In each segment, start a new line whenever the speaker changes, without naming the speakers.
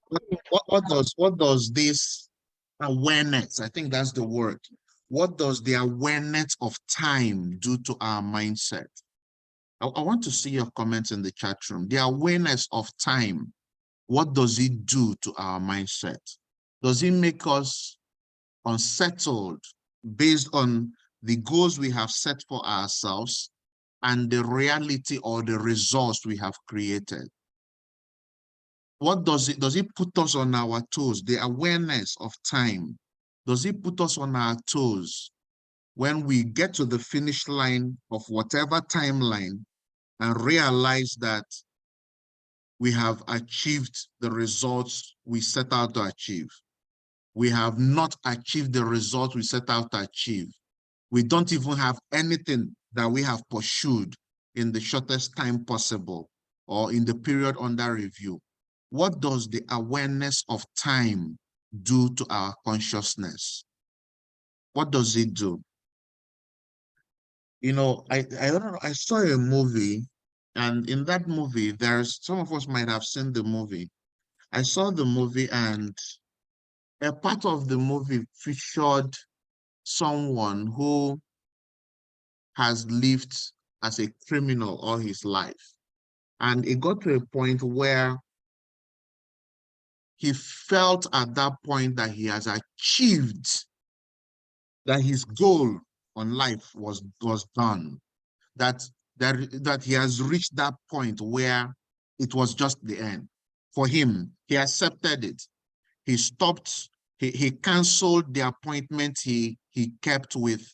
What does this awareness, I think that's the word, what does the awareness of time do to our mindset? I want to see your comments in the chat room. The awareness of time, what does it do to our mindset? Does it make us unsettled based on the goals we have set for ourselves and the reality or the results we have created? What does it put us on our toes? The awareness of time, does it put us on our toes when we get to the finish line of whatever timeline and realize that we have achieved the results we set out to achieve? We have not achieved the results we set out to achieve. We don't even have anything that we have pursued in the shortest time possible or in the period under review. What does the awareness of time do to our consciousness? What does it do? You know, I don't know, I saw a movie, and in that movie, there's, some of us might have seen the movie. I saw the movie, and a part of the movie featured someone who has lived as a criminal all his life. And it got to a point where he felt at that point that he has achieved, that his goal on life was done, that, that he has reached that point where it was just the end. For him, he accepted it. He stopped, he canceled the appointment he kept with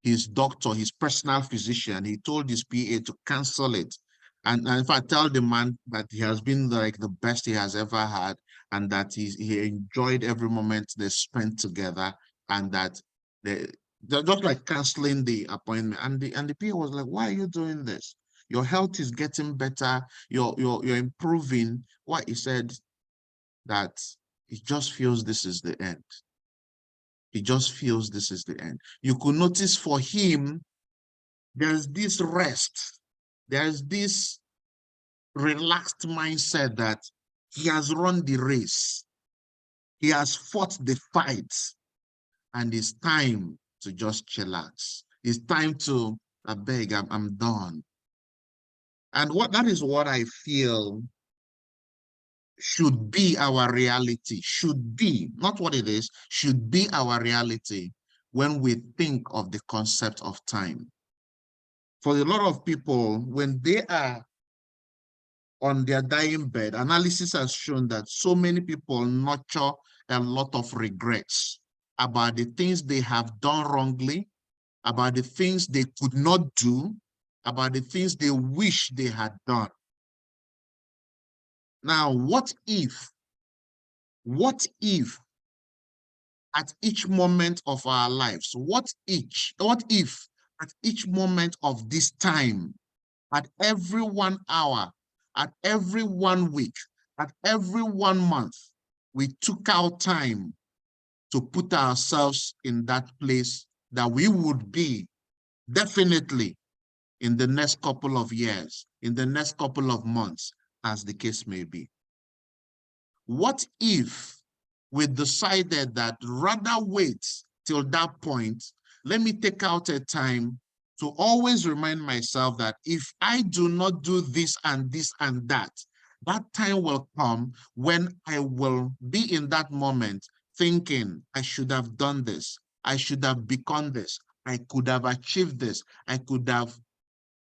his doctor, his personal physician. He told his PA to cancel it. And if I tell the man that he has been like the best he has ever had, and that he enjoyed every moment they spent together, and that they're just like canceling the appointment. And the PA was like, "Why are you doing this? Your health is getting better. You're improving." Why? He said that he just feels this is the end. He just feels this is the end. You could notice for him, there's this rest. There's this relaxed mindset that he has run the race. He has fought the fight, and it's time to just chillax. It's time to, I beg, I'm done. And that is what I feel should be our reality, should be, not what it is, should be our reality when we think of the concept of time. For a lot of people, when they are on their dying bed, analysis has shown that so many people nurture a lot of regrets about the things they have done wrongly, about the things they could not do, about the things they wish they had done. Now, what if at each moment of our lives, what if at each moment of this time, at every 1 hour, at every 1 week, at every 1 month, we took out time to put ourselves in that place that we would be definitely in the next couple of years, in the next couple of months, as the case may be? What if we decided that rather wait till that point, let me take out a time to always remind myself that if I do not do this and this and that, that time will come when I will be in that moment thinking, I should have done this, I should have become this, I could have achieved this, I could have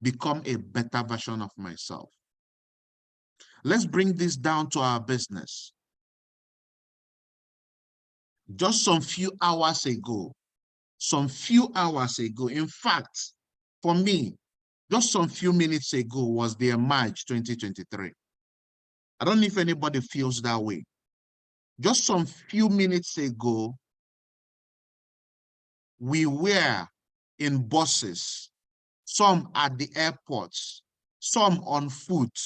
become a better version of myself. Let's bring this down to our business. Just some few hours ago, in fact, for me, just some few minutes ago was the March 2023. I don't know if anybody feels that way. Just some few minutes ago, we were in buses, some at the airports, some on foot,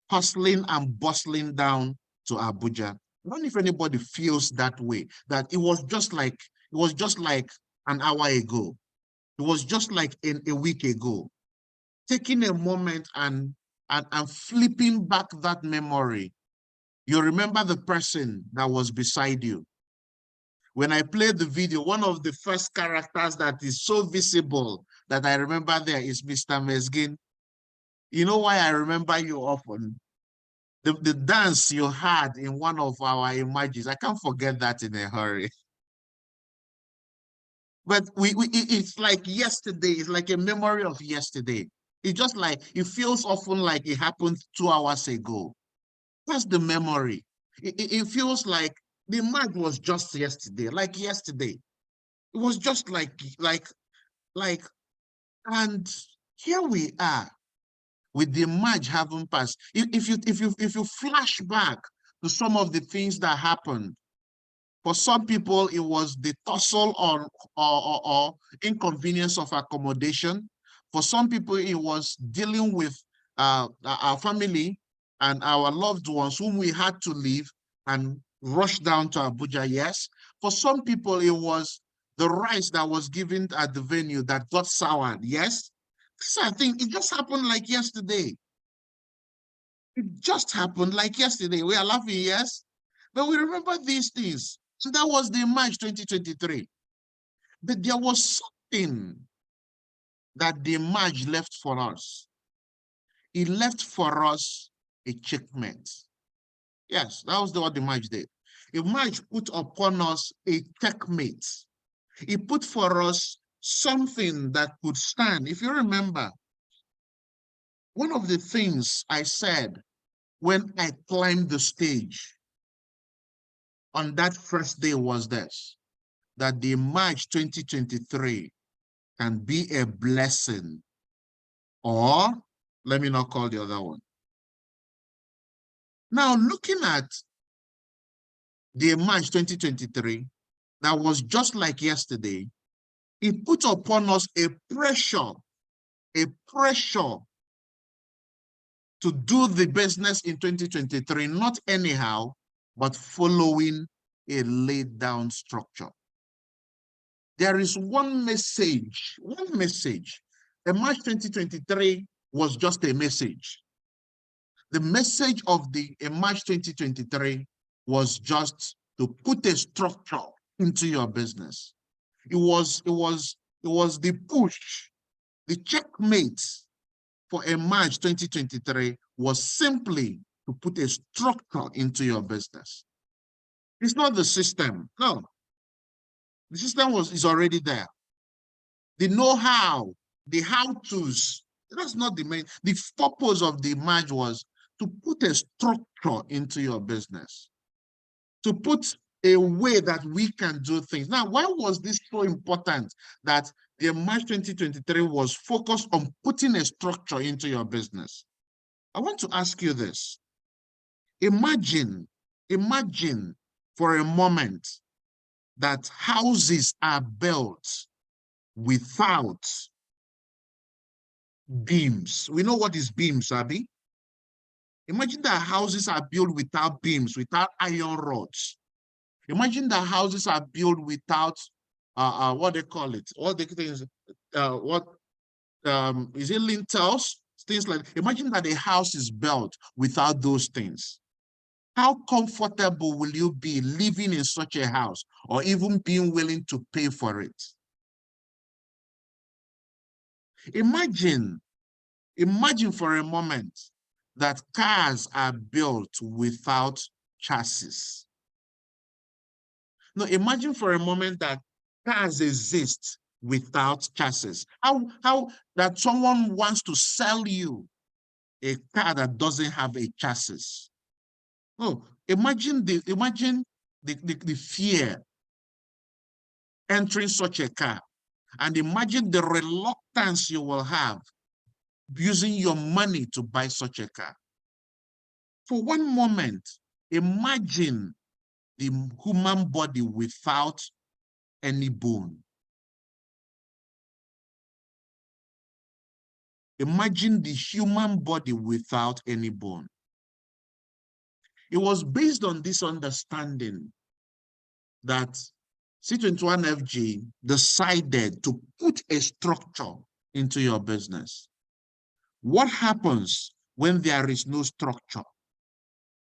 hustling and bustling down to Abuja. I don't know if anybody feels that way, that it was just like an hour ago. It was just like a week ago. Taking a moment and flipping back that memory You remember the person that was beside you. When I played the video, one of the first characters that is so visible that I remember there is Mr. Mesgin. You know why I remember you often? The dance you had in one of our images. I can't forget that in a hurry. But it's like yesterday. It's like a memory of yesterday. It's just like, it feels often like it happened 2 hours ago. That's the memory. It feels like the match was just yesterday, like yesterday. It was just like, and here we are with the match having passed. If you flash back to some of the things that happened, for some people, it was the tussle or inconvenience of accommodation. For some people, it was dealing with our family and our loved ones whom we had to leave and rush down to Abuja, yes. For some people, it was the rice that was given at the venue that got soured, yes. So I think it just happened like yesterday. It just happened like yesterday. We are laughing, yes. But we remember these things. So that was the March 2023. But there was something that the March left for us. It left for us a checkmate. Yes, that was what the March did. The March put upon us a checkmate. It put for us something that could stand. If you remember, one of the things I said when I climbed the stage on that first day was this, that the March 2023 can be a blessing, or let me not call the other one. Now, looking at the March 2023, that was just like yesterday, it put upon us a pressure to do the business in 2023, not anyhow, but following a laid down structure. There is one message. The March 2023 was just a message. The message of the March 2023 was just to put a structure into your business. It was the push, the checkmate for a March 2023 was simply to put a structure into your business. It's not the system. No, the system is already there. The know-how, the how-tos, that's not the main. The purpose of the March was to put a structure into your business, to put a way that we can do things. Now, why was this so important that the March 2023 was focused on putting a structure into your business? I want to ask you this. Imagine for a moment that houses are built without beams. We know what is beams, Abby. Imagine that houses are built without beams, without iron rods. Imagine that houses are built without what they call it, all the things, is it lintels? Things like, imagine that a house is built without those things. How comfortable will you be living in such a house, or even being willing to pay for it? Imagine for a moment that cars are built without chassis. Now, imagine for a moment that cars exist without chassis. How that someone wants to sell you a car that doesn't have a chassis. Oh, imagine the fear entering such a car, and imagine the reluctance you will have using your money to buy such a car. For one moment, imagine the human body without any bone. Imagine the human body without any bone. It was based on this understanding that C21FG decided to put a structure into your business. What happens when there is no structure?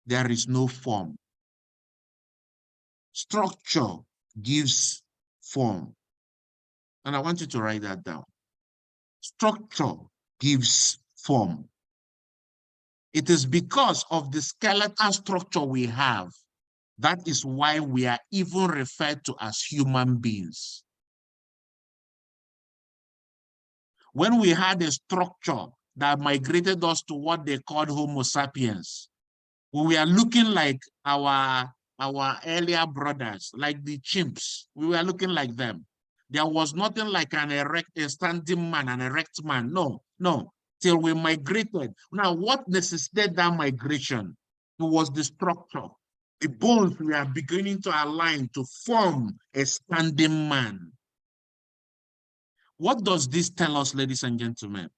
there is no form. Structure gives form. And I want you to write that down. Structure gives form. It is because of the skeletal structure we have. That is why we are even referred to as human beings. When we had a structure that migrated us to what they called Homo sapiens, we were looking like our earlier brothers, like the chimps. We were looking like them. There was nothing like a standing man, an erect man. No, no, till we migrated. Now, what necessitated that migration? It was the structure. The bones we are beginning to align to form a standing man. What does this tell us, ladies and gentlemen?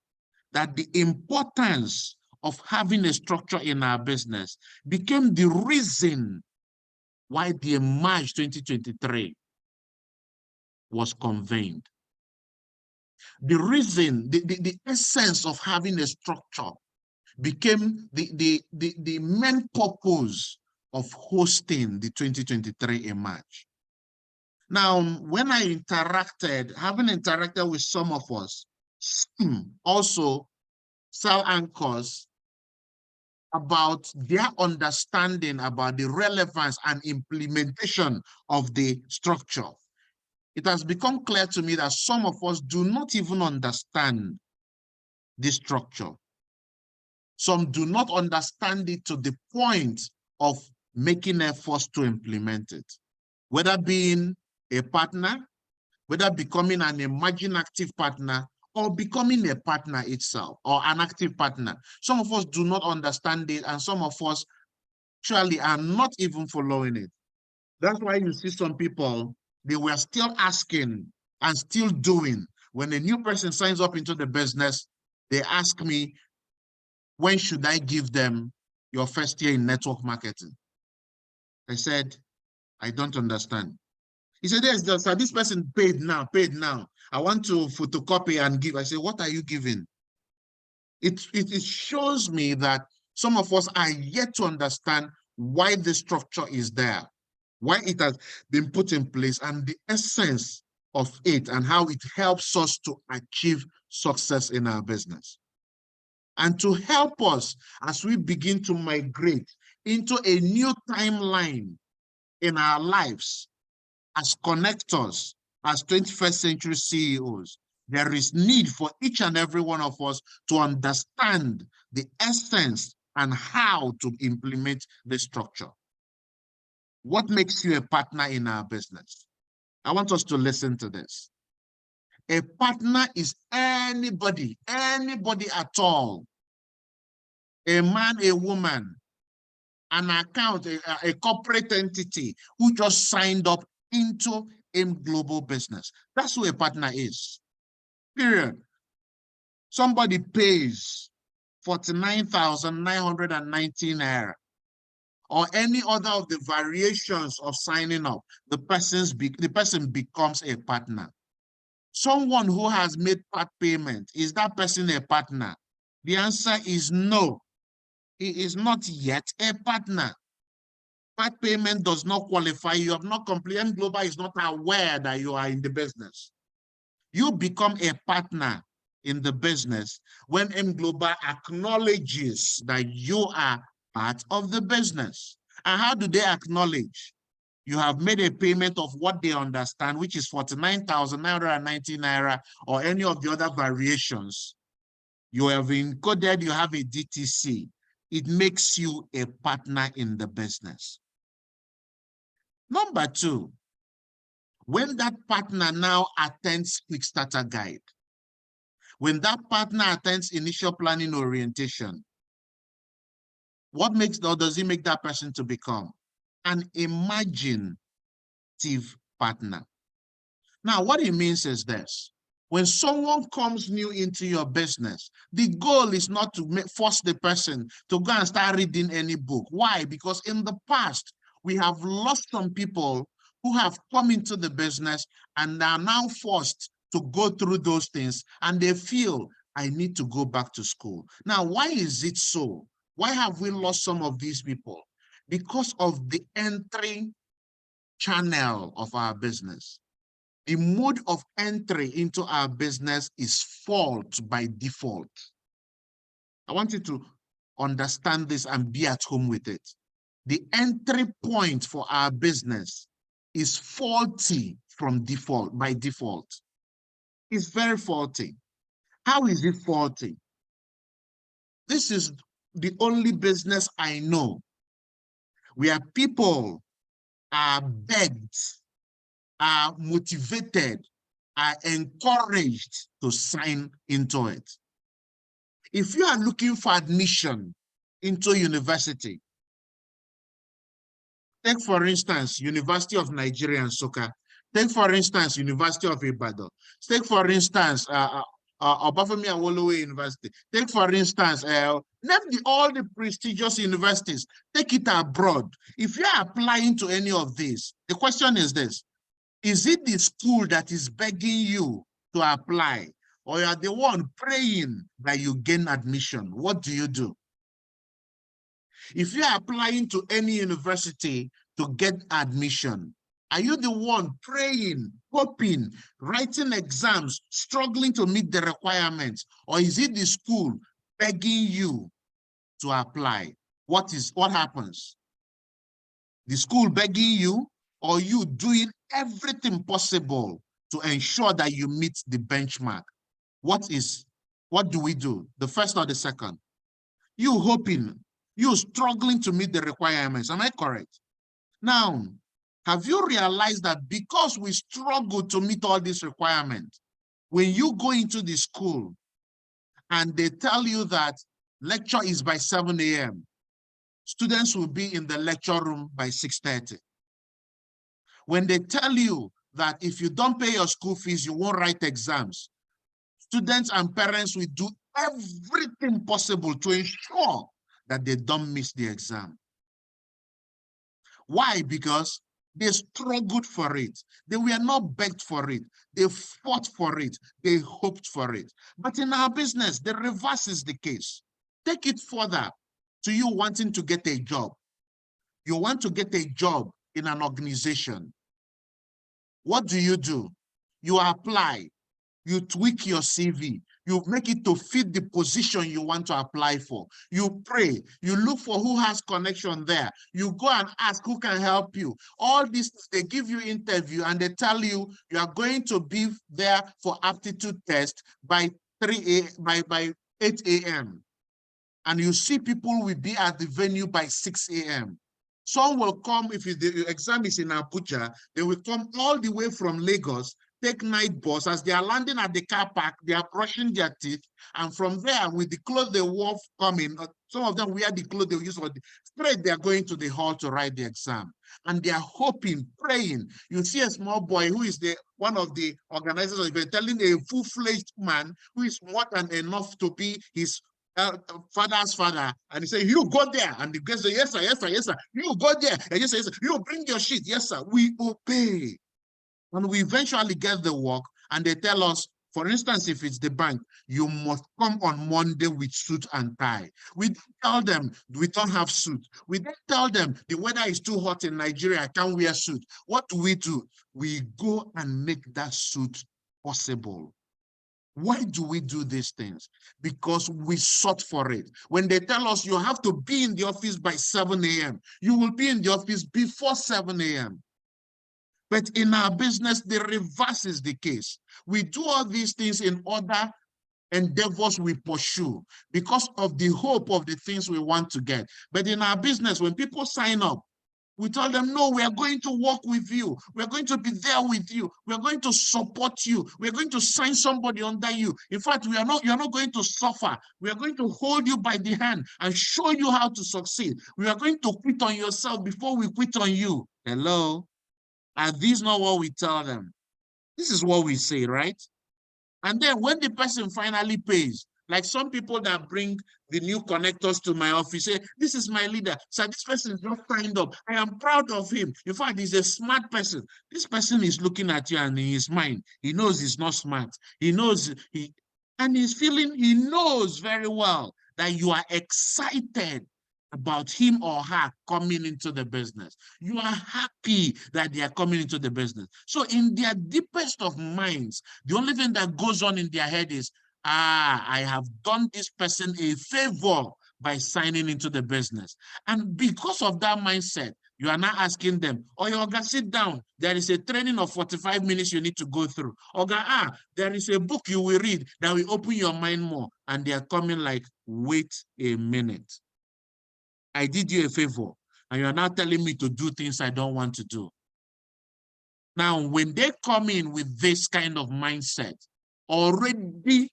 That the importance of having a structure in our business became the reason why the March 2023 was convened. The reason, the essence of having a structure became the main purpose of hosting the 2023 March. Now, when I having interacted with some of us, also cell anchors about their understanding about the relevance and implementation of the structure, it has become clear to me that some of us do not even understand this structure. Some do not understand it to the point of making efforts to implement it, whether being a partner, whether becoming an emerging active partner, or becoming a partner itself, or an active partner. Some of us do not understand it, and some of us actually are not even following it. That's why you see some people, they were still asking and still doing. When a new person signs up into the business, they ask me, when should I give them your first year in network marketing? I said, I don't understand. He said, yes, sir, this person paid now. I want to photocopy and give. I said, what are you giving? It shows me that some of us are yet to understand why the structure is there, why it has been put in place, and the essence of it, and how it helps us to achieve success in our business. And to help us as we begin to migrate into a new timeline in our lives as connectors, as 21st century CEOs, there is need for each and every one of us to understand the essence and how to implement the structure. What makes you a partner in our business? I want us to listen to this. A partner is anybody at all. A man, a woman, an account, a corporate entity who just signed up into a global business. That's who a partner is, period. Somebody pays 49,919 naira or any other of the variations of signing up, the person becomes a partner. Someone who has made part payment, is that person a partner? The answer is no. He is not yet a partner. Part payment does not qualify. You have not completed. Global is not aware that you are in the business. You become a partner in the business when M Global acknowledges that you are part of the business. And how do they acknowledge? You have made a payment of what they understand, which is 49,990 naira or any of the other variations. You have encoded, you have a DTC. It makes you a partner in the business. Number two, when that partner now attends Quick Starter Guide, when that partner attends initial planning orientation, what does it make that person to become? An imaginative partner. Now, what it means is this. When someone comes new into your business, the goal is not to force the person to go and start reading any book. Why? Because in the past, we have lost some people who have come into the business and are now forced to go through those things, and they feel, I need to go back to school. Now, why is it so? Why have we lost some of these people? because of the entry channel of our business. The mode of entry into our business is fault by default. I want you to understand this and be at home with it. The entry point for our business is faulty from default, by default. It's very faulty. How is it faulty? This is the only business I know where people are begged, are motivated, are encouraged to sign into it. If you are looking for admission into university, take for instance, University of Nigeria and Soka. Take for instance, University of Ibadan. Take for instance, Obafemi Awolowo University. Take for instance, name all the prestigious universities. Take it abroad. If you are applying to any of these, the question is this: is it the school that is begging you to apply, or you are the one praying that you gain admission? What do you do? If you are applying to any university to get admission, are you the one praying, hoping, writing exams, struggling to meet the requirements? Or is it the school begging you to apply? What happens? The school begging you, or you doing everything possible to ensure that you meet the benchmark? What do we do? The first or the second? You hoping, you struggling to meet the requirements. Am I correct? Now, have you realized that because we struggle to meet all these requirements, when you go into the school and they tell you that lecture is by 7 a.m., students will be in the lecture room by 6:30. When they tell you that if you don't pay your school fees, you won't write exams, students and parents will do everything possible to ensure that they don't miss the exam. Why? Because they struggled for it. They were not begged for it. They fought for it. They hoped for it. But in our business, the reverse is the case. Take it further to you wanting to get a job. You want to get a job in an organization. What do? You apply. You tweak your CV. You make it to fit the position you want to apply for. You pray. You look for who has connection there. You go and ask who can help you. All these, they give you interview and they tell you you are going to be there for aptitude test by 8 a.m. And you see people will be at the venue by 6 a.m. Some will come, if the exam is in Abuja, they will come all the way from Lagos, take night bus. As they are landing at the car park, they are brushing their teeth. And from there, with the clothes they wore coming, some of them wear the clothes they use for the straight, they are going to the hall to write the exam. And they are hoping, praying. You see a small boy who is one of the organizers of the event telling a full-fledged man who is more than enough to be his father's father, and he said, you go there. And the guy said, yes, sir, yes, sir, yes, sir. You go there. And he says, you bring your sheet. Yes, sir. We obey. And we eventually get the work, and they tell us, for instance, if it's the bank, you must come on Monday with suit and tie. We don't tell them we don't have suit. We don't tell them the weather is too hot in Nigeria, I can't wear suit. What do? We go and make that suit possible. Why do we do these things? Because we sought for it. When they tell us you have to be in the office by 7 a.m., you will be in the office before 7 a.m. But in our business, the reverse is the case. We do all these things in other endeavors we pursue because of the hope of the things we want to get. But in our business, when people sign up, we tell them, no, we are going to work with you. We're going to be there with you. We're going to support you. We're going to sign somebody under you. In fact, you're not going to suffer. We are going to hold you by the hand and show you how to succeed. We are going to quit on yourself before we quit on you. Hello? Are these not what we tell them? This is what we say, right? And then when the person finally pays, like some people that bring the new connectors to my office, say, this is my leader. So this person is just signed up. I am proud of him. In fact, he's a smart person. This person is looking at you and in his mind, he knows he's not smart. He knows, and he knows very well that you are excited about him or her coming into the business. You are happy that they are coming into the business. So in their deepest of minds, the only thing that goes on in their head is, I have done this person a favor by signing into the business. And because of that mindset, you are now asking them, oh, Oga, sit down. There is a training of 45 minutes you need to go through. Oga, there is a book you will read that will open your mind more. And they are coming like, wait a minute. I did you a favor, and you are now telling me to do things I don't want to do. Now, when they come in with this kind of mindset, already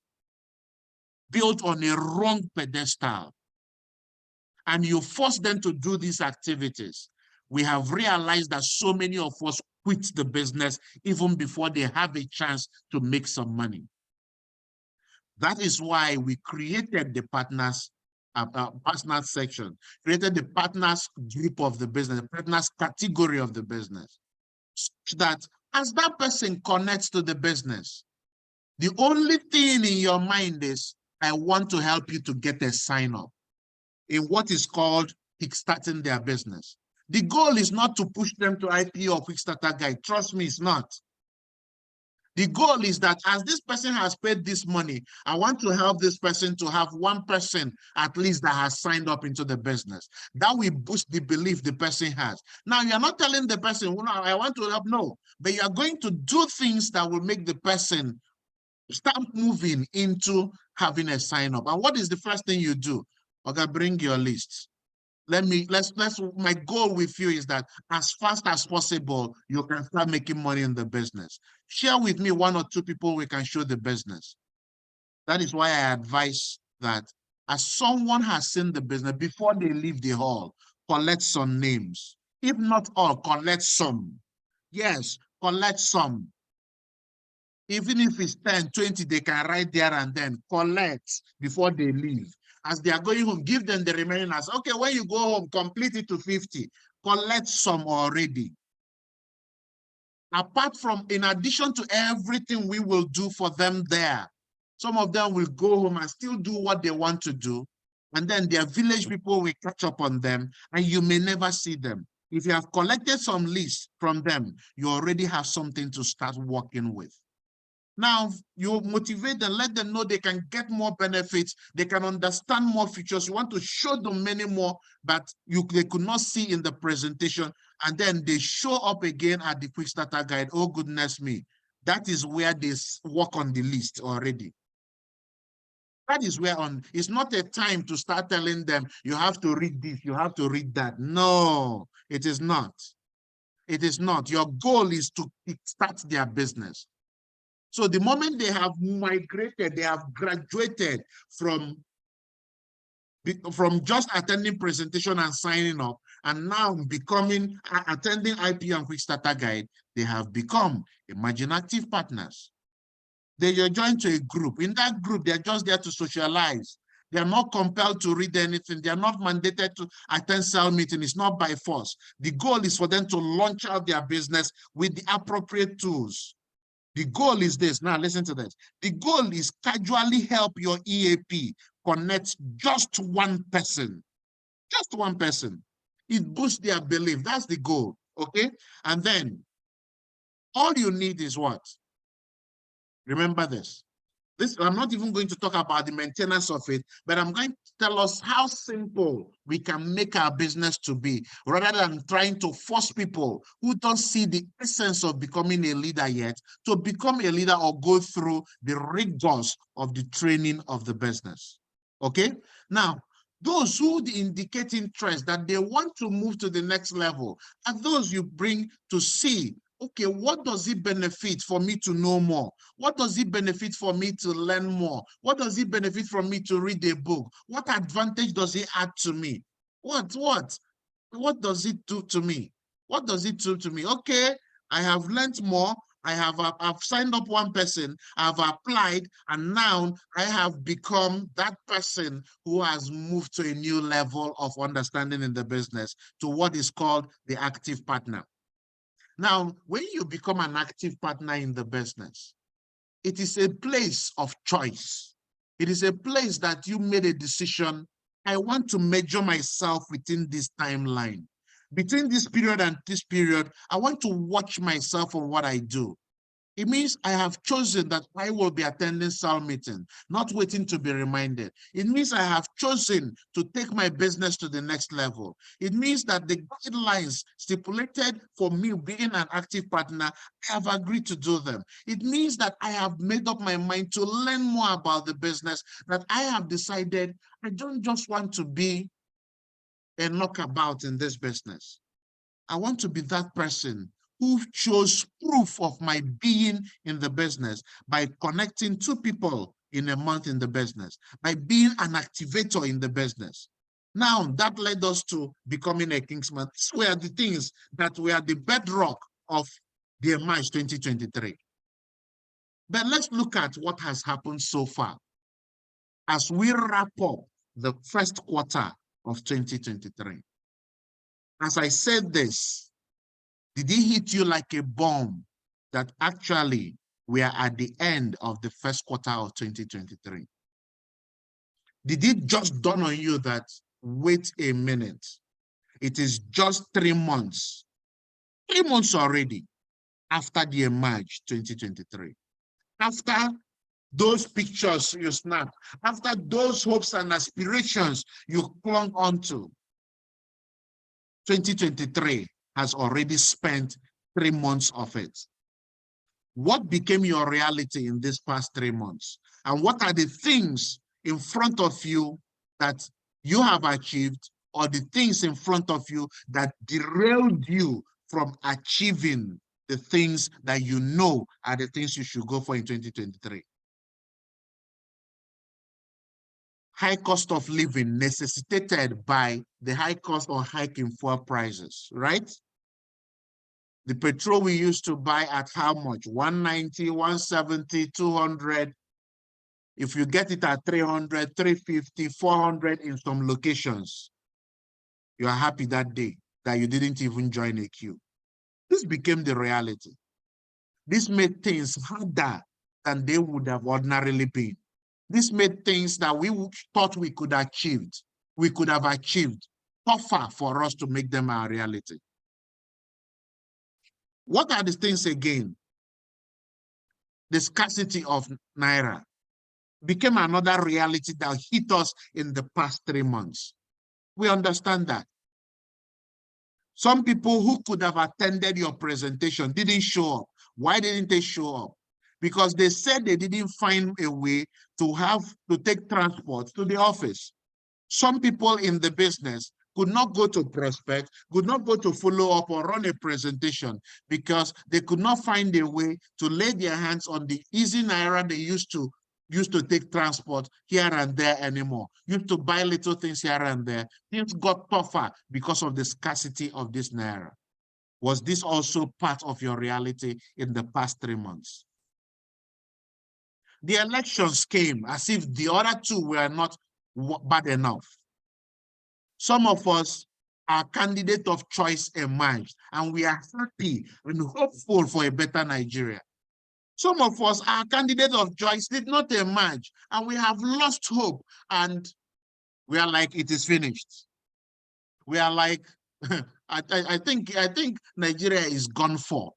built on a wrong pedestal, and you force them to do these activities, we have realized that so many of us quit the business even before they have a chance to make some money. That is why we created the partners section, created the partners group of the business, the partners category of the business, so that as that person connects to the business, the only thing in your mind is, I want to help you to get a sign up in what is called kickstarting their business. The goal is not to push them to IPO or Quickstarter Guide. Trust me, it's not. The goal is that as this person has paid this money, I want to help this person to have one person at least that has signed up into the business. That will boost the belief the person has. Now, you're not telling the person, well, I want to help, no, but you are going to do things that will make the person start moving into having a sign up. And what is the first thing you do? Okay, bring your list. My goal with you is that as fast as possible, you can start making money in the business. Share with me one or two people we can show the business. That is why I advise that as someone has seen the business, before they leave the hall, collect some names. If not all, collect some. Yes, collect some. Even if it's 10, 20, they can write there and then collect before they leave. As they are going home, give them the remaining as, okay, when you go home, complete it to 50. Collect some already. Apart from, in addition to everything we will do for them there, some of them will go home and still do what they want to do. And then their village people will catch up on them and you may never see them. If you have collected some lists from them, you already have something to start working with. Now, you motivate them, let them know they can get more benefits, they can understand more features. You want to show them many more, but they could not see in the presentation. And then they show up again at the Quick Starter Guide. Oh, goodness me. That is where they work on the list already. That is where it's not a time to start telling them, you have to read this, you have to read that. No, it is not. It is not. Your goal is to start their business. So the moment they have migrated, they have graduated from just attending presentation and signing up, and now attending IPO and Quick Starter Guide, they have become imaginative partners. They are joined to a group. In that group, they're just there to socialize. They are not compelled to read anything. They are not mandated to attend sale meeting. It's not by force. The goal is for them to launch out their business with the appropriate tools. The goal is this. Now, listen to this. The goal is casually help your EAP connect just one person. Just one person. It boosts their belief. That's the goal. Okay? And then all you need is what? Remember this. I'm not even going to talk about the maintenance of it, but I'm going to tell us how simple we can make our business to be, rather than trying to force people who don't see the essence of becoming a leader yet to become a leader or go through the rigors of the training of the business. Okay? Now, those who indicate interest that they want to move to the next level are those you bring to see, okay, what does it benefit for me to know more? What does it benefit for me to learn more? What does it benefit for me to read a book? What advantage does it add to me? What does it do to me? What does it do to me? Okay, I have learned more. I've signed up one person, I've applied, and now I have become that person who has moved to a new level of understanding in the business, to what is called the active partner. Now, when you become an active partner in the business, it is a place of choice. It is a place that you made a decision I want to measure myself within this timeline. Between this period and this period, I want to watch myself on what I do. It means I have chosen that I will be attending cell meeting, not waiting to be reminded. It means I have chosen to take my business to the next level. It means that the guidelines stipulated for me being an active partner, I have agreed to do them. It means that I have made up my mind to learn more about the business, that I have decided I don't just want to be a knockabout in this business. I want to be that person who shows proof of my being in the business by connecting 2 people in a month in the business, by being an activator in the business. Now, that led us to becoming a Kingsman. These were the things that were the bedrock of the March 2023. But let's look at what has happened so far as we wrap up the first quarter of 2023. As I said this, did it hit you like a bomb that actually we are at the end of the first quarter of 2023? Did it just dawn on you that, wait a minute, it is just 3 months, 3 months already after the March 2023, after those pictures you snapped, after those hopes and aspirations you clung onto, 2023 has already spent 3 months of it. What became your reality in these past 3 months? And what are the things in front of you that you have achieved, or the things in front of you that derailed you from achieving the things that you know are the things you should go for in 2023? High cost of living necessitated by the high cost or hike in fuel prices, right? The petrol we used to buy at how much? 190, 170, 200. If you get it at 300, 350, 400 in some locations, you are happy that day that you didn't even join a queue. This became the reality. This made things harder than they would have ordinarily been. This made things that we thought we could have achieved tougher for us to make them our reality. What are the things again? The scarcity of Naira became another reality that hit us in the past 3 months. We understand that. Some people who could have attended your presentation didn't show up. Why didn't they show up? Because they said they didn't find a way to take transport to the office. Some people in the business could not go to prospect, could not go to follow up or run a presentation because they could not find a way to lay their hands on the easy Naira they used to take transport here and there anymore. Used to buy little things here and there. Things got tougher because of the scarcity of this Naira. Was this also part of your reality in the past 3 months? The elections came as if the other two were not bad enough. Some of us, our candidate of choice emerged, and we are happy and hopeful for a better Nigeria. Some of us, our candidate of choice did not emerge, and we have lost hope, and we are like, it is finished. We are like, I think Nigeria is gone for.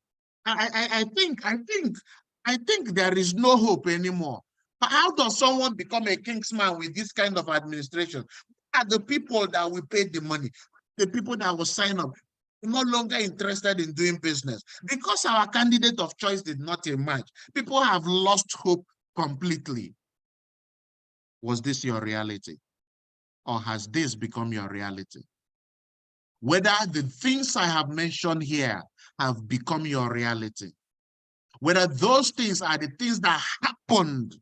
I think there is no hope anymore. But how does someone become a kingsman with this kind of administration? Are the people that we paid the money, the people that will sign up, no longer interested in doing business because our candidate of choice did not emerge? People have lost hope completely. Was this your reality? Or has this become your reality? Whether the things I have mentioned here have become your reality, whether those things are the things that happened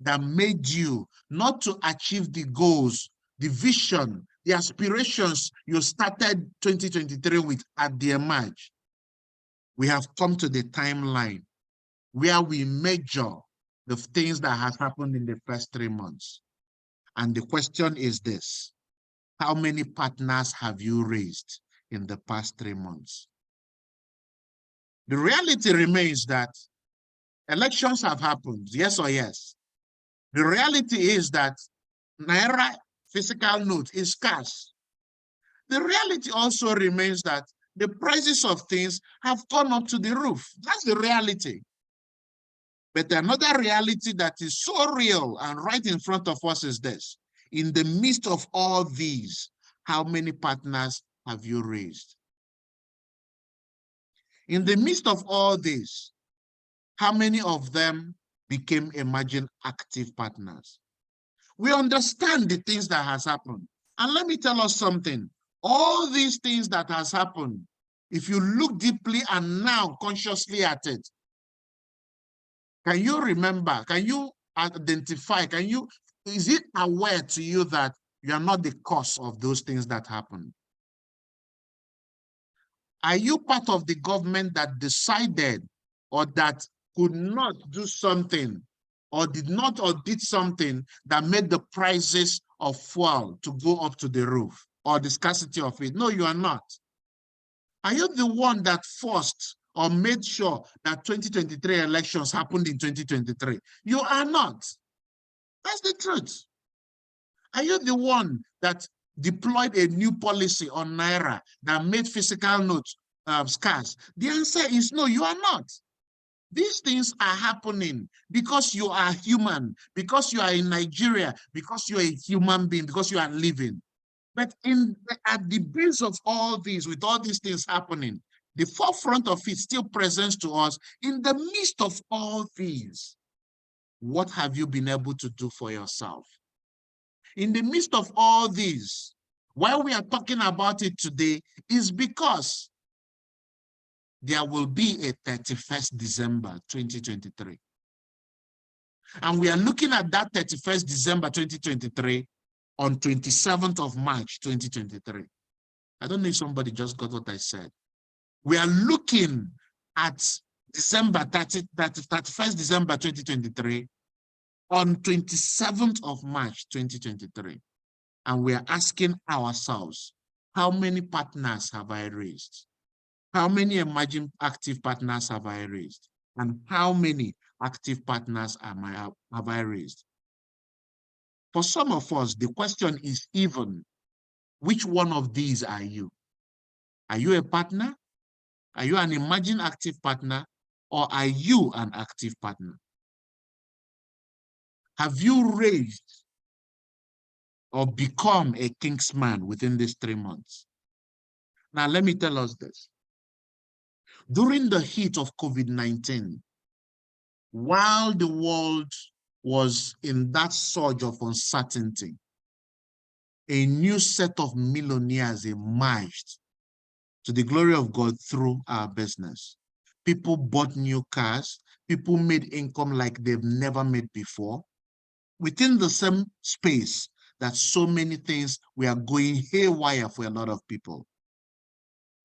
that made you not to achieve the goals, the vision, the aspirations you started 2023 with at the emerge. We have come to the timeline where we measure the things that have happened in the first 3 months. And the question is this: how many partners have you raised in the past 3 months? The reality remains that elections have happened, yes or yes. The reality is that Naira physical note is scarce. The reality also remains that the prices of things have gone up to the roof. That's the reality. But another reality that is so real and right in front of us is this. In the midst of all these, how many partners have you raised? In the midst of all this, how many of them became emerging active partners? We understand the things that has happened. And let me tell us something. All these things that has happened, if you look deeply and now consciously at it, can you remember, can you identify, is it aware to you that you are not the cause of those things that happened? Are you part of the government that decided or that could not do something or did something that made the prices of fuel to go up to the roof or the scarcity of it? No, you are not. Are you the one that forced or made sure that 2023 elections happened in 2023? You are not. That's the truth. Are you the one that deployed a new policy on Naira that made physical notes scarce? The answer is no, you are not. These things are happening because you are human, because you are in Nigeria, because you are a human being, because you are living. But at the base of all these, with all these things happening, the forefront of it still presents to us in the midst of all these. What have you been able to do for yourself? In the midst of all these, why we are talking about it today is because there will be a 31st December 2023. And we are looking at that 31st December 2023 on 27th of March 2023. I don't know if somebody just got what I said. We are looking at December 31st December 2023 on 27th of March 2023. And we are asking ourselves, how many partners have I raised? How many emerging active partners have I raised? And how many active partners have I raised? For some of us, the question is even, which one of these are you? Are you a partner? Are you an emerging active partner? Or are you an active partner? Have you raised or become a kingsman within these 3 months? Now, let me tell us this. During the heat of COVID-19, while the world was in that surge of uncertainty, a new set of millionaires emerged to the glory of God through our business. People bought new cars. People made income like they've never made before. Within the same space that so many things were going haywire for a lot of people.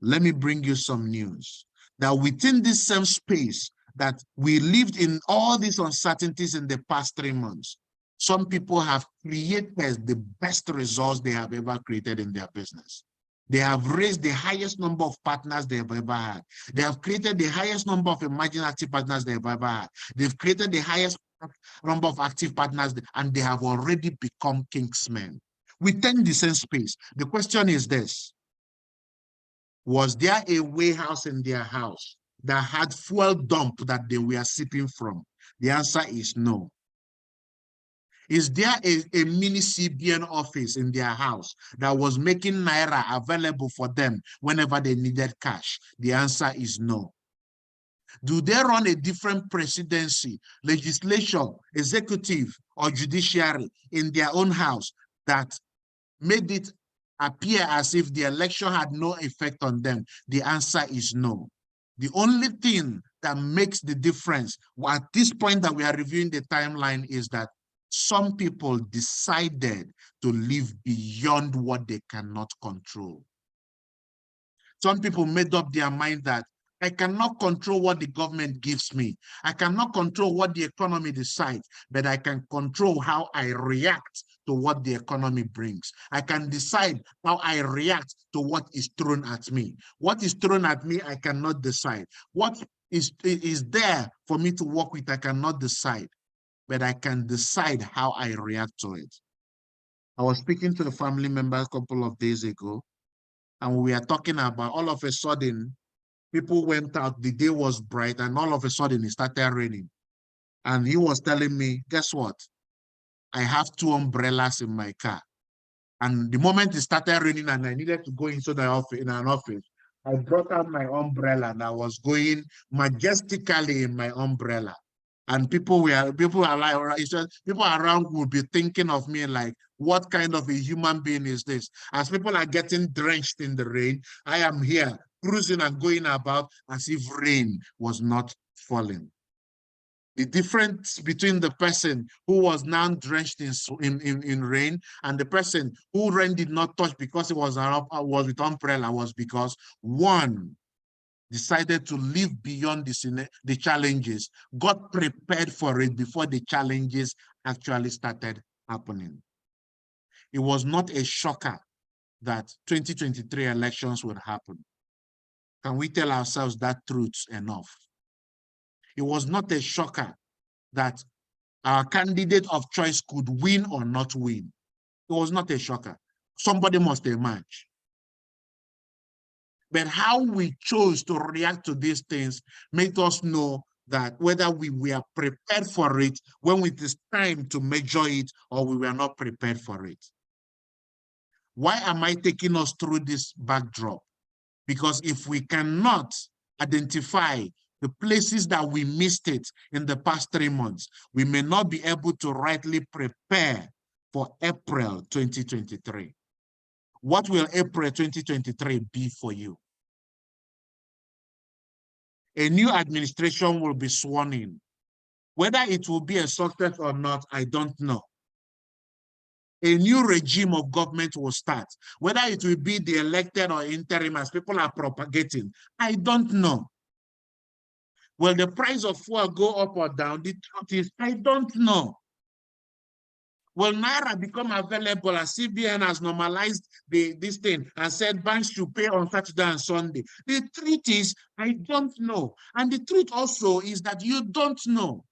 Let me bring you some news. That within this same space that we lived in all these uncertainties in the past 3 months, some people have created the best results they have ever created in their business. They have raised the highest number of partners they have ever had. They have created the highest number of emerging active partners they have ever had. They've created the highest number of active partners, and they have already become kingsmen within the same space. The question is this: was there a warehouse in their house that had fuel dump that they were sipping from? The answer is no. Is there a mini CBN office in their house that was making Naira available for them whenever they needed cash? The answer is no. Do they run a different presidency, legislature, executive, or judiciary in their own house that made it appear as if the election had no effect on them? The answer is no. The only thing that makes the difference at this point that we are reviewing the timeline is that some people decided to live beyond what they cannot control. Some people made up their mind that I cannot control what the government gives me. I cannot control what the economy decides, but I can control how I react to what the economy brings. I can decide how I react to what is thrown at me. What is thrown at me, I cannot decide. What is there for me to work with, I cannot decide, but I can decide how I react to it. I was speaking to a family member a couple of days ago, and we are talking about all of a sudden, people went out, the day was bright, and all of a sudden it started raining. And he was telling me, guess what? I have 2 umbrellas in my car. And the moment it started raining and I needed to go into the office, in an office, I brought out my umbrella and I was going majestically in my umbrella. And people are like, it's just, people around would be thinking of me like, what kind of a human being is this? As people are getting drenched in the rain, I am here cruising and going about as if rain was not falling. The difference between the person who was now drenched in rain and the person who rain did not touch because it was with umbrella was because one decided to live beyond the challenges, got prepared for it before the challenges actually started happening. It was not a shocker that 2023 elections would happen. Can we tell ourselves that truth enough? It was not a shocker that our candidate of choice could win or not win. It was not a shocker. Somebody must emerge. But how we chose to react to these things made us know that whether we were prepared for it when it is time to measure it or we were not prepared for it. Why am I taking us through this backdrop? Because if we cannot identify the places that we missed it in the past 3 months, we may not be able to rightly prepare for April 2023. What will April 2023 be for you? A new administration will be sworn in. Whether it will be a success or not, I don't know. A new regime of government will start. Whether it will be the elected or interim as people are propagating, I don't know. Will the price of fuel go up or down? The truth is, I don't know. Will Naira become available as CBN has normalized this thing and said banks should pay on Saturday and Sunday? The truth is, I don't know. And the truth also is that you don't know.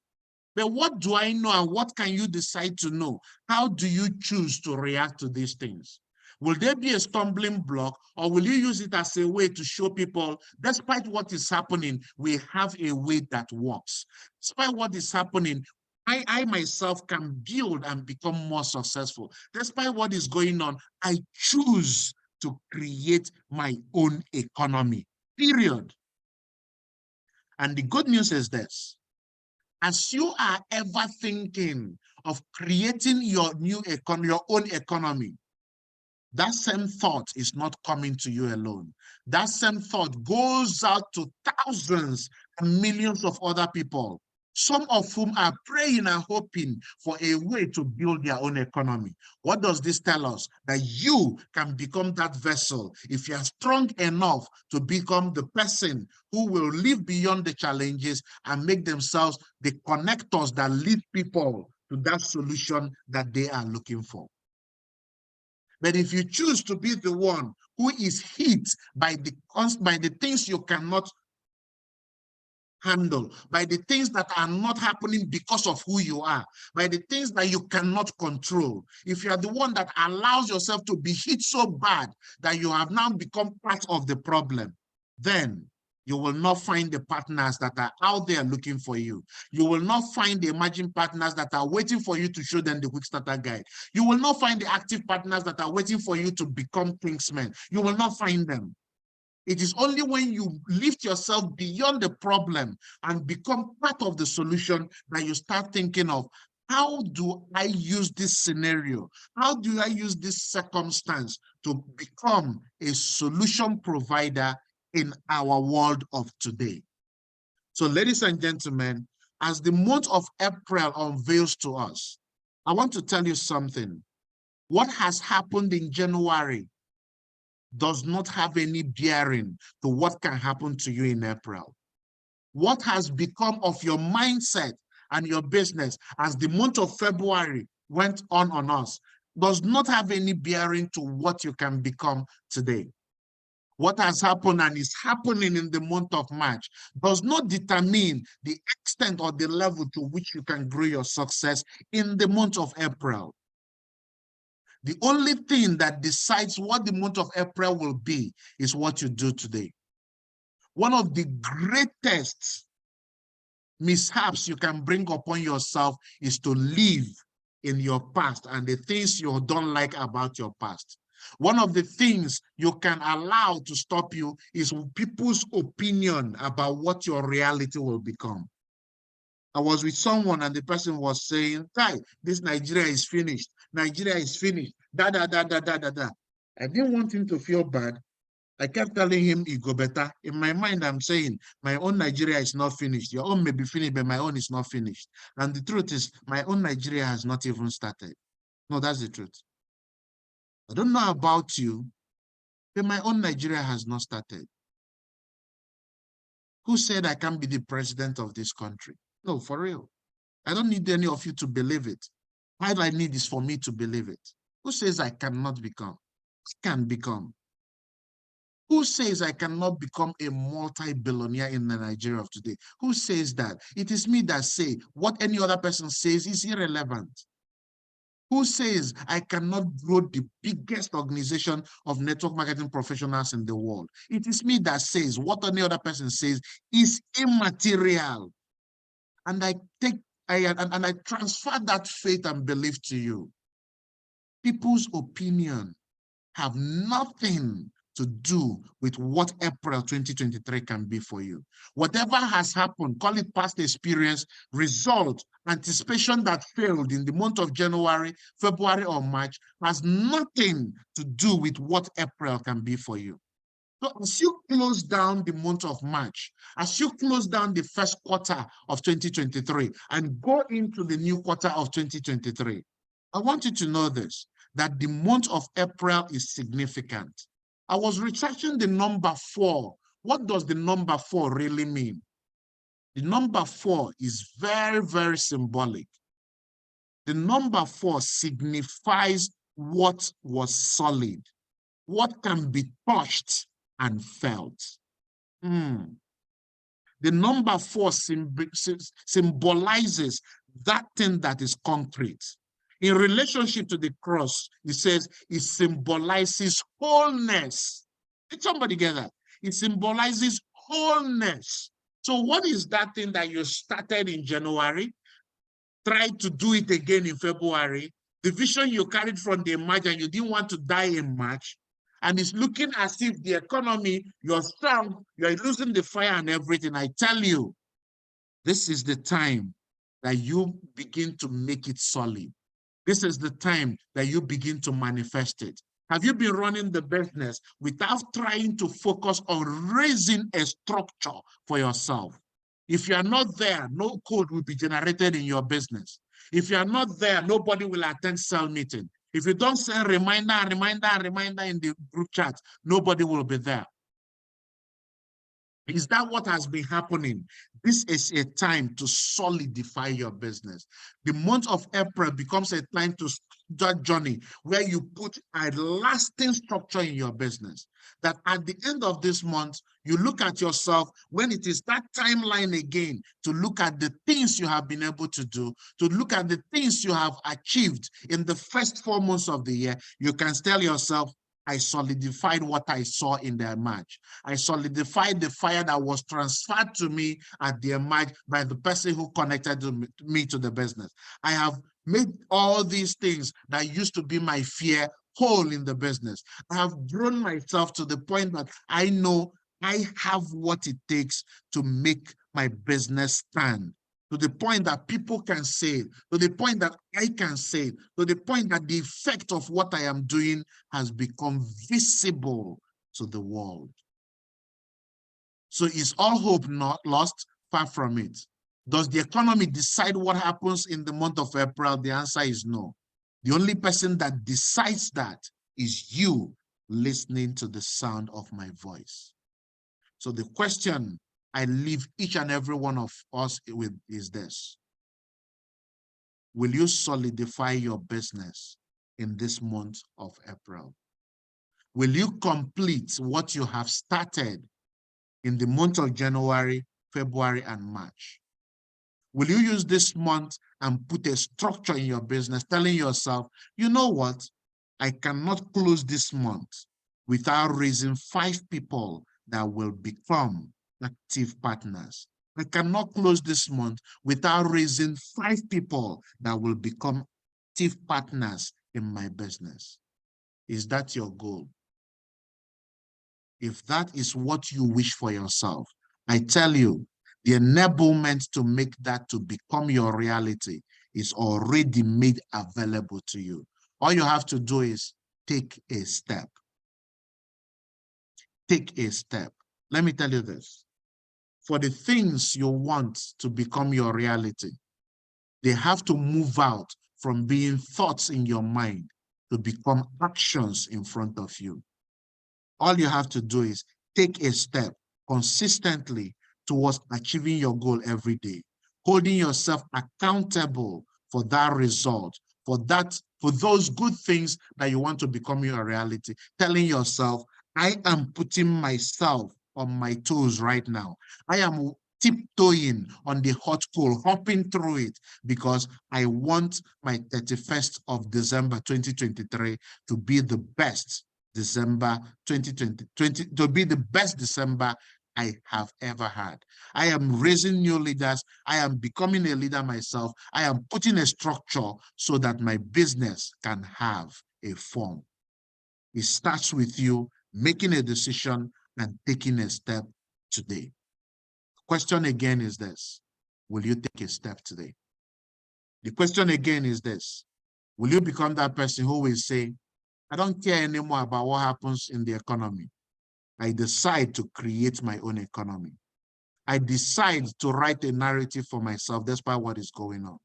But what do I know and what can you decide to know? How do you choose to react to these things? Will there be a stumbling block or will you use it as a way to show people, despite what is happening, we have a way that works. Despite what is happening, I myself can build and become more successful. Despite what is going on, I choose to create my own economy, period. And the good news is this. As you are ever thinking of creating your own economy, that same thought is not coming to you alone. That same thought goes out to thousands and millions of other people, some of whom are praying and hoping for a way to build their own economy. What does this tell us? That you can become that vessel if you are strong enough to become the person who will live beyond the challenges and make themselves the connectors that lead people to that solution that they are looking for. But if you choose to be the one who is hit by the things you cannot handle, by the things that are not happening because of who you are, by the things that you cannot control, if you are the one that allows yourself to be hit so bad that you have now become part of the problem, then you will not find the partners that are out there looking for you. You will not find the emerging partners that are waiting for you to show them the quick starter guide. You will not find the active partners that are waiting for you to become kingsmen. You will not find them. It is only when you lift yourself beyond the problem and become part of the solution that you start thinking of, how do I use this scenario? How do I use this circumstance to become a solution provider in our world of today? So, ladies and gentlemen, as the month of April unveils to us, I want to tell you something. What has happened in January does not have any bearing to what can happen to you in April. What has become of your mindset and your business as the month of February went on us does not have any bearing to what you can become today. What has happened and is happening in the month of March does not determine the extent or the level to which you can grow your success in the month of April. The only thing that decides what the month of April will be is what you do today. One of the greatest mishaps you can bring upon yourself is to live in your past and the things you don't like about your past. One of the things you can allow to stop you is people's opinion about what your reality will become. I was with someone and the person was saying, "Kai, this Nigeria is finished. Nigeria is finished. Da da da da da da da." I didn't want him to feel bad. I kept telling him it go better. In my mind, I'm saying my own Nigeria is not finished. Your own may be finished, but my own is not finished. And the truth is, my own Nigeria has not even started. No, that's the truth. I don't know about you, but my own Nigeria has not started. Who said I can't be the president of this country? No, for real. I don't need any of you to believe it. All I need is for me to believe it. Who says I cannot become? I can become. Who says I cannot become a multi-billionaire in the Nigeria of today? Who says that? It is me that say what any other person says is irrelevant. Who says I cannot grow the biggest organization of network marketing professionals in the world? It is me that says what any other person says is immaterial. And I transfer that faith and belief to you. People's opinion have nothing to do with what April 2023 can be for you. Whatever has happened, call it past experience, result, anticipation that failed in the month of January, February, or March, has nothing to do with what April can be for you. So as you close down the month of March, as you close down the first quarter of 2023 and go into the new quarter of 2023, I want you to know this, that the month of April is significant. I was researching the number 4. What does the number 4 really mean? The number 4 is very, very symbolic. The number 4 signifies what was solid, what can be touched and felt. The number 4 symbolizes that thing that is concrete. In relationship to the cross, it says it symbolizes wholeness. Did somebody get that? It symbolizes wholeness. So what is that thing that you started in January? Try to do it again in February. The vision you carried from the March and you didn't want to die in March. And it's looking as if the economy, you're strong, you're losing the fire and everything. I tell you, this is the time that you begin to make it solid. This is the time that you begin to manifest it. Have you been running the business without trying to focus on raising a structure for yourself? If you are not there, no code will be generated in your business. If you are not there, nobody will attend cell meeting. If you don't send reminder in the group chat, nobody will be there. Is that what has been happening? This is a time to solidify your business. The month of April becomes a time to start journey where you put a lasting structure in your business. That at the end of this month, you look at yourself when it is that timeline again to look at the things you have been able to do, to look at the things you have achieved in the first 4 months of the year. You can tell yourself, I solidified what I saw in the March. I solidified the fire that was transferred to me at the March by the person who connected me to the business. I have made all these things that used to be my fear whole in the business. I have grown myself to the point that I know I have what it takes to make my business stand. To the point that people can say, to the point that I can say, to the point that the effect of what I am doing has become visible to the world. So is all hope not lost? Far from it. Does the economy decide what happens in the month of April? The answer is no. The only person that decides that is you listening to the sound of my voice. So the question I leave each and every one of us with is this. Will you solidify your business in this month of April? Will you complete what you have started in the month of January, February, and March? Will you use this month and put a structure in your business, telling yourself, you know what? I cannot close this month without raising 5 people that will become active partners. I cannot close this month without raising 5 people that will become active partners in my business. Is that your goal? If that is what you wish for yourself, I tell you, the enablement to make that to become your reality is already made available to you. All you have to do is take a step. Take a step. Let me tell you this. For the things you want to become your reality, they have to move out from being thoughts in your mind to become actions in front of you. All you have to do is take a step consistently towards achieving your goal every day, holding yourself accountable for that result, for those good things that you want to become your reality, telling yourself, I am putting myself on my toes right now. I am tiptoeing on the hot coal, hopping through it, because I want my 31st of December 2023 to be the best December 2020, to be the best December I have ever had. I am raising new leaders. I am becoming a leader myself. I am putting a structure so that my business can have a form. It starts with you making a decision and taking a step today. The question again is this: will you take a step today? The question again is this: will you become that person who will say, I don't care anymore about what happens in the economy. I decide to create my own economy. I decide to write a narrative for myself despite what is going on.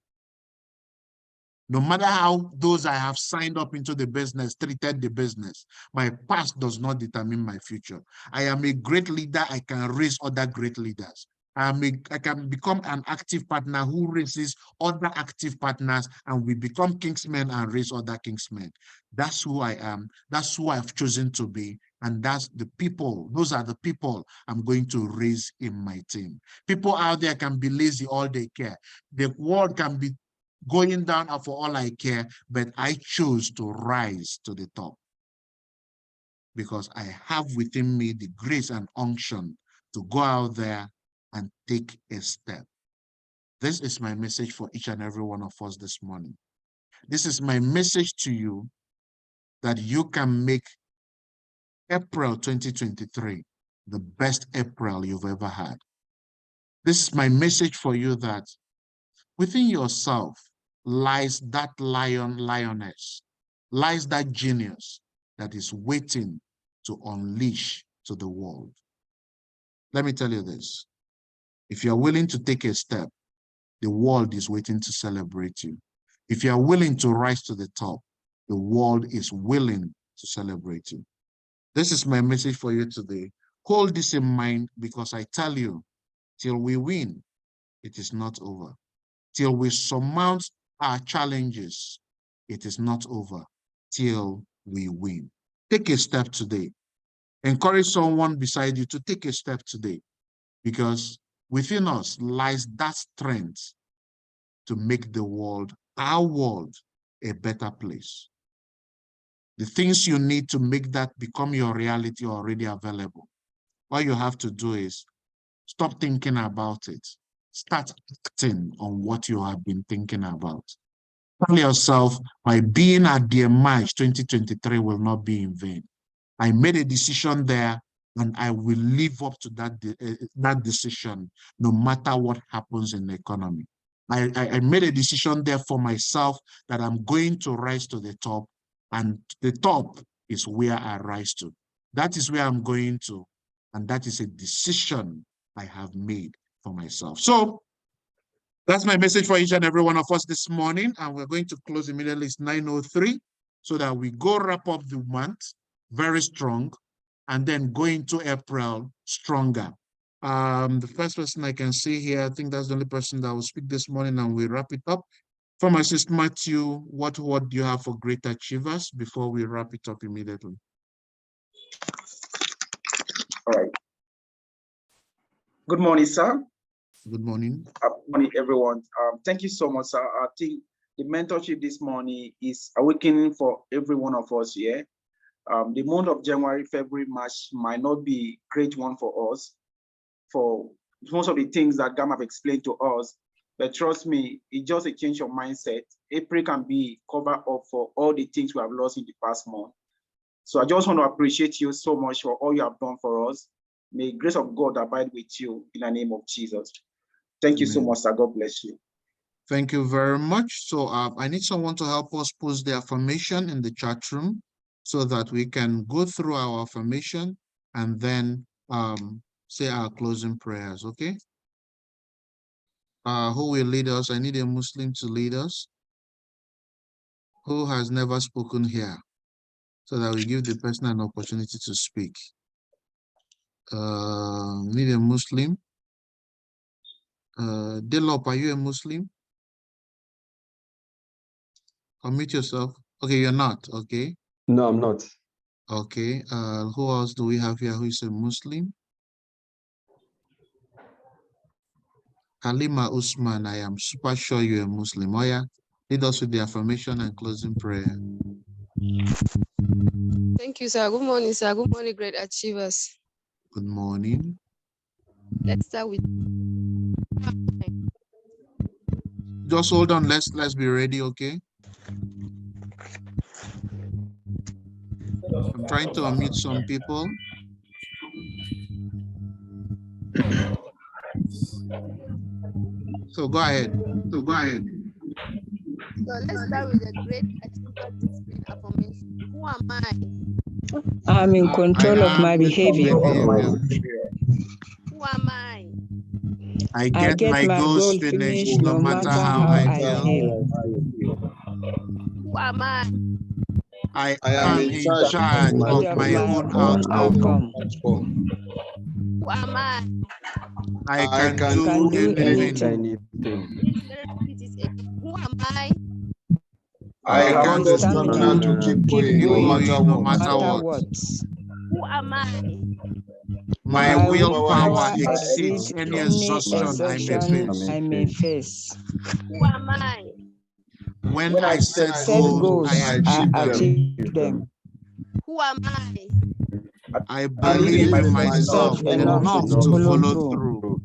No matter how those I have signed up into the business treated the business, my past does not determine my future. I am a great leader. I can raise other great leaders. I can become an active partner who raises other active partners, and we become kingsmen and raise other kingsmen. That's who I am. That's who I've chosen to be. And that's the people, those are the people I'm going to raise in my team. People out there can be lazy all they care. The world can be going down for all I care, but I choose to rise to the top because I have within me the grace and unction to go out there and take a step. This is my message for each and every one of us this morning. This is my message to you, that you can make April 2023 the best April you've ever had. This is my message for you, that within yourself lies that lion, lioness, lies that genius that is waiting to unleash to the world. Let me tell you this. If you're willing to take a step, the world is waiting to celebrate you. If you are willing to rise to the top, the world is willing to celebrate you. This is my message for you today. Hold this in mind, because I tell you, till we win, it is not over. Till we surmount our challenges, it is not over. Till we win. Take a step today. Encourage someone beside you to take a step today, because within us lies that strength to make the world, our world, a better place. The things you need to make that become your reality are already available. All you have to do is stop thinking about it. Start acting on what you have been thinking about. Tell yourself, my being at the March 2023 will not be in vain. I made a decision there, and I will live up to that decision no matter what happens in the economy. I made a decision there for myself that I'm going to rise to the top, and the top is where I rise to. That is where I'm going to, and that is a decision I have made for myself. So that's my message for each and every one of us this morning, and we're going to close immediately. It's 9:03, so that we go wrap up the month very strong, and then go into April stronger. The first person I can see here, I think that's the only person that will speak this morning, and we wrap it up. Pharmacist Matthew, what do you have for great achievers before we wrap it up immediately?
All right. Good morning, sir.
Good morning.
Good morning, everyone. Thank you so much, sir. I think the mentorship this morning is awakening for every one of us here. The month of January, February, March might not be a great one for us, for most of the things that Gam have explained to us, but trust me, it's just a change of mindset. April can be covered up for all the things we have lost in the past month. So I just want to appreciate you so much for all you have done for us. May the grace of God abide with you in the name of Jesus. Thank you so much, sir. God bless you.
Thank you very much. So I need someone to help us post the affirmation in the chat room so that we can go through our affirmation and then say our closing prayers, okay? Who will lead us? I need a Muslim to lead us. Who has never spoken here? So that we give the person an opportunity to speak. Need a Muslim. Delop, are you a Muslim? Unmute yourself. Okay, you're not. Okay.
No, I'm not.
Okay. Who else do we have here who is a Muslim? Halima Usman, I am super sure you're a Muslim. Oh yeah. Lead us with the affirmation and closing prayer.
Thank you, sir. Good morning, sir. Good morning, great achievers.
Good morning.
Let's start with.
Just hold on. Let's be ready, okay? I'm trying to unmute some people. So go ahead.
So let's start with the great achievers discipline affirmation. Who am I?
I'm in control of my behavior.
Who am I?
I get my goals finished no matter how I feel.
Who am I?
I am in charge of my own outcome.
Who am I?
I can do
anything.
Who am I?
I got the stamina to keep going no matter what.
Who am I?
My willpower exceeds any exhaustion I may face.
Who am I?
When I set goals, I achieve them.
Who am I?
I believe in myself enough to follow through.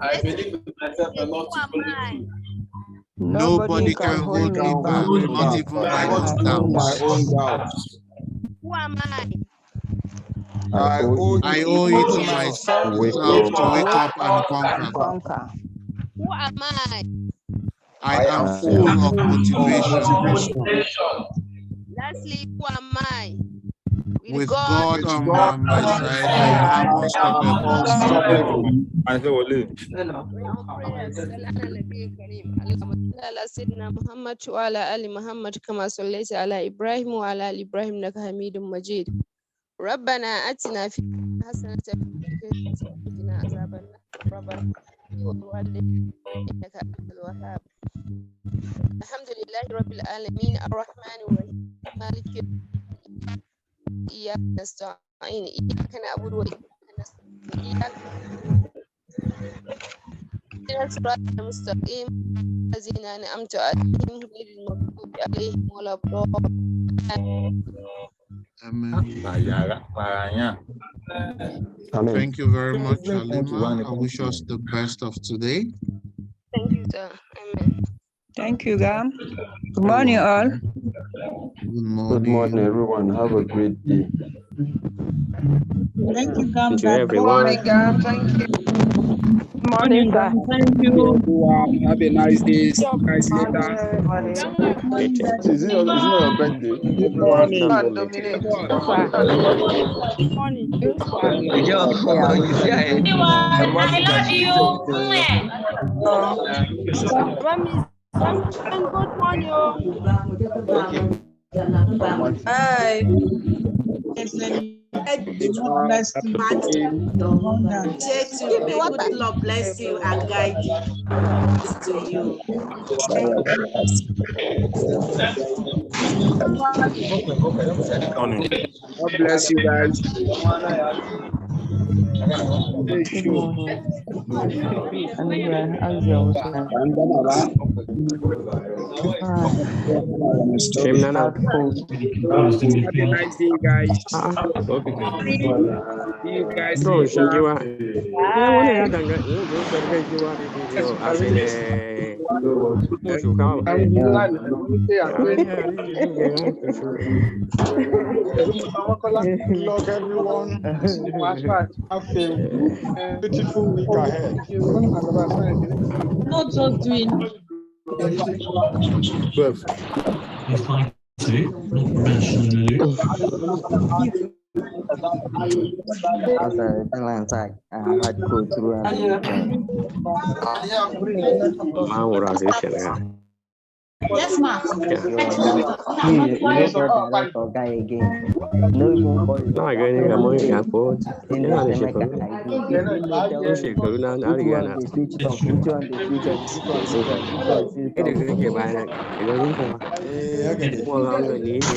I believe in myself enough to follow through.
Nobody can hold me back, not even my own doubts.
Who am I?
I owe it to myself to wake up and conquer.
Who am I?
I am full of motivation.
Lastly, who am I?
With God on my side, I am unstoppable.
سيدنا محمد وعلى آل محمد كما صليت على إبراهيم وعلى آل إبراهيم إنك حميد مجيد. ربنا آتنا في حسنة وقنا عذاب النار. ربنا إنك أنت الوهاب. الحمد لله رب العالمين الرحمن الرحيم مالك يوم الدين إياك نستعين إياك نعبد وإياك نستعين إهدنا الصراط المستقيم الذين أنعمت عليهم غير المغضوب عليهم ولا الضالين.
Amen. Thank you very much, Halima. I wish us the best of today.
Thank you, sir. Amen.
Thank you, Gam. Good morning, all.
Good morning.
Good morning, everyone. Have a great day.
Thank you, Gam.
Good morning, Gam. Thank you.
Good morning, Gam. Thank you.
Have a nice day. Nice later.
Is it not your birthday?
Good morning.
Dominic.
Good morning.
I love you.
Good morning.
Hi.
Good Lord bless you and guide you to you.
God bless you guys.
Good morning. And how's your weekend?
Same now.
Hard food.
Have a nice day, guys.
Okay.
See you guys
Bro,
later.
Shingiwa. Yeah, one of
Bye.
that guy. You do better get you out of video. As in, no show come.
I'm glad. Look, everyone. Have a beautiful week ahead.
Not just doing.
12.
As a balance, I had to go through and
Man, what I say,
Yes, ma'am.
you don't get the right of guy again. No even for you.
No, I got any money. I put.
In
You
the
know,
same
the shit. Which one
which one they switch on, which one they switch on, which one they switch on.
It is going to buy it. It doesn't come. Well, I'm going to need it.